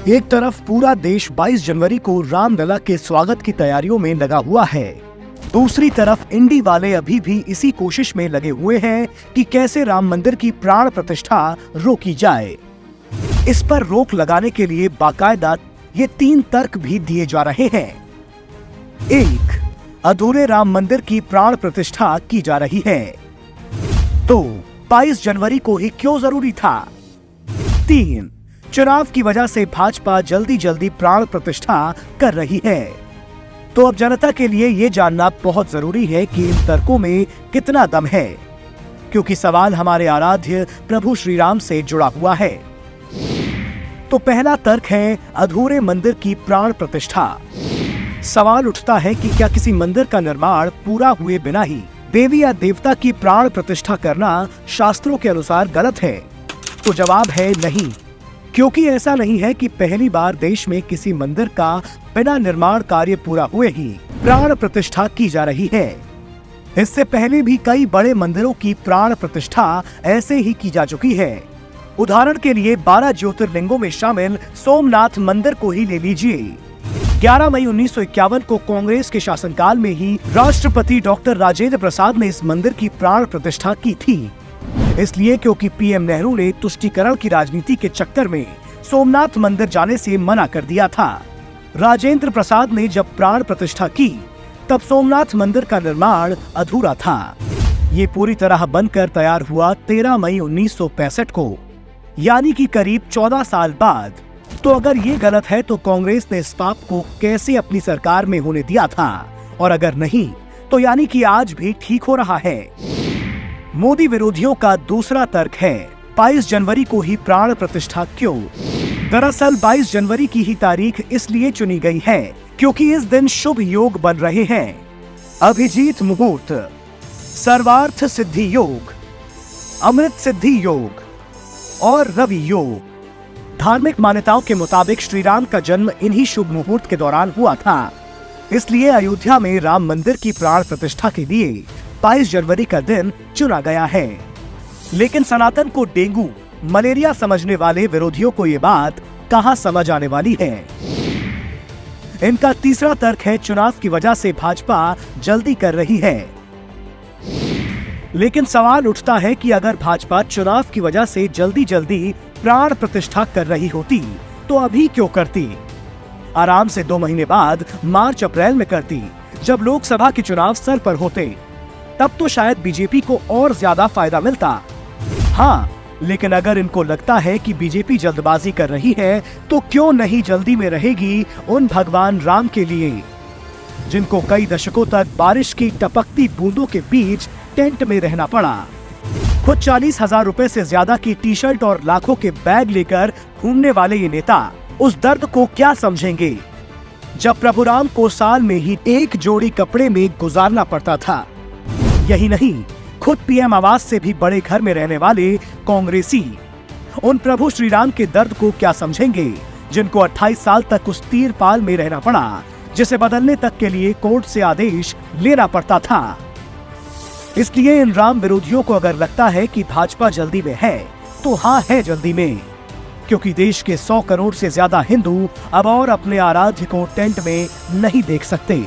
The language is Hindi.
एक तरफ पूरा देश 22 जनवरी को रामलला के स्वागत की तैयारियों में लगा हुआ है, दूसरी तरफ इंडी वाले अभी भी इसी कोशिश में लगे हुए हैं कि कैसे राम मंदिर की प्राण प्रतिष्ठा रोकी जाए। इस पर रोक लगाने के लिए बाकायदा ये 3 तर्क भी दिए जा रहे हैं। 1. अधूरे राम मंदिर की प्राण प्रतिष्ठा की जा रही है, तो 22 जनवरी को ही क्यों जरूरी था? 3. चुनाव की वजह से भाजपा जल्दी जल्दी प्राण प्रतिष्ठा कर रही है। तो अब जनता के लिए ये जानना बहुत जरूरी है कि इन तर्कों में कितना दम है, क्योंकि सवाल हमारे आराध्य प्रभु श्री राम से जुड़ा हुआ है। तो पहला तर्क है अधूरे मंदिर की प्राण प्रतिष्ठा। सवाल उठता है कि क्या किसी मंदिर का निर्माण पूरा हुए बिना ही देवी या देवता की प्राण प्रतिष्ठा करना शास्त्रों के अनुसार गलत है? तो जवाब है नहीं, क्योंकि ऐसा नहीं है कि पहली बार देश में किसी मंदिर का बिना निर्माण कार्य पूरा हुए ही प्राण प्रतिष्ठा की जा रही है। इससे पहले भी कई बड़े मंदिरों की प्राण प्रतिष्ठा ऐसे ही की जा चुकी है। उदाहरण के लिए 12 ज्योतिर्लिंगों में शामिल सोमनाथ मंदिर को ही ले लीजिए। 11 मई 1951 को कांग्रेस के शासनकाल में ही राष्ट्रपति डॉक्टर राजेंद्र प्रसाद ने इस मंदिर की प्राण प्रतिष्ठा की थी, इसलिए क्योंकि पीएम नेहरू ने तुष्टीकरण की राजनीति के चक्कर में सोमनाथ मंदिर जाने से मना कर दिया था। राजेंद्र प्रसाद ने जब प्राण प्रतिष्ठा की तब सोमनाथ मंदिर का निर्माण अधूरा था। ये पूरी तरह बनकर तैयार हुआ 13 मई 1965 को, यानी कि करीब 14 साल बाद। तो अगर ये गलत है तो कांग्रेस ने इस पाप को कैसे अपनी सरकार में होने दिया था, और अगर नहीं तो यानी कि आज भी ठीक हो रहा है। मोदी विरोधियों का दूसरा तर्क है 22 जनवरी को ही प्राण प्रतिष्ठा क्यों? दरअसल 22 जनवरी की ही तारीख इसलिए चुनी गई है क्योंकि इस दिन शुभ योग बन रहे हैं। अभिजीत मुहूर्त, सर्वार्थ सिद्धि योग, अमृत सिद्धि योग और रवि योग। धार्मिक मान्यताओं के मुताबिक श्री राम का जन्म इन्हीं शुभ मुहूर्त के दौरान हुआ था, इसलिए अयोध्या में राम मंदिर की प्राण प्रतिष्ठा के लिए 22 जनवरी का दिन चुना गया है। लेकिन सनातन को डेंगू मलेरिया समझने वाले विरोधियों को ये बात कहां समझ आने वाली है। इनका तीसरा तर्क है चुनाव की वजह से भाजपा जल्दी कर रही है। लेकिन सवाल उठता है कि अगर भाजपा चुनाव की वजह से जल्दी जल्दी प्राण प्रतिष्ठा कर रही होती तो अभी क्यों करती? आराम से 2 महीने बाद मार्च अप्रैल में करती, जब लोकसभा के चुनाव सर पर होते। तब तो शायद बीजेपी को और ज्यादा फायदा मिलता। हाँ, लेकिन अगर इनको लगता है कि बीजेपी जल्दबाजी कर रही है तो क्यों नहीं जल्दी में रहेगी उन भगवान राम के लिए, जिनको कई दशकों तक बारिश की टपकती बूंदों के बीच टेंट में रहना पड़ा। खुद 40,000 रुपए से ज्यादा की टी-शर्ट और लाखों के बैग लेकर घूमने वाले ये नेता उस दर्द को क्या समझेंगे, जब प्रभु राम को साल में ही एक जोड़ी कपड़े में गुजारना पड़ता था। यही नहीं, खुद पीएम आवास से भी बड़े घर में रहने वाले कांग्रेसी उन प्रभु श्री राम के दर्द को क्या समझेंगे, जिनको 28 साल तक उस तीरपाल में रहना पड़ा, जिसे बदलने तक के लिए कोर्ट से आदेश लेना पड़ता था। इसलिए इन राम विरोधियों को अगर लगता है कि भाजपा जल्दी में है तो हाँ है जल्दी में, क्योंकि देश के 100 करोड़ से ज्यादा हिंदू अब और अपने आराध्य को टेंट में नहीं देख सकते।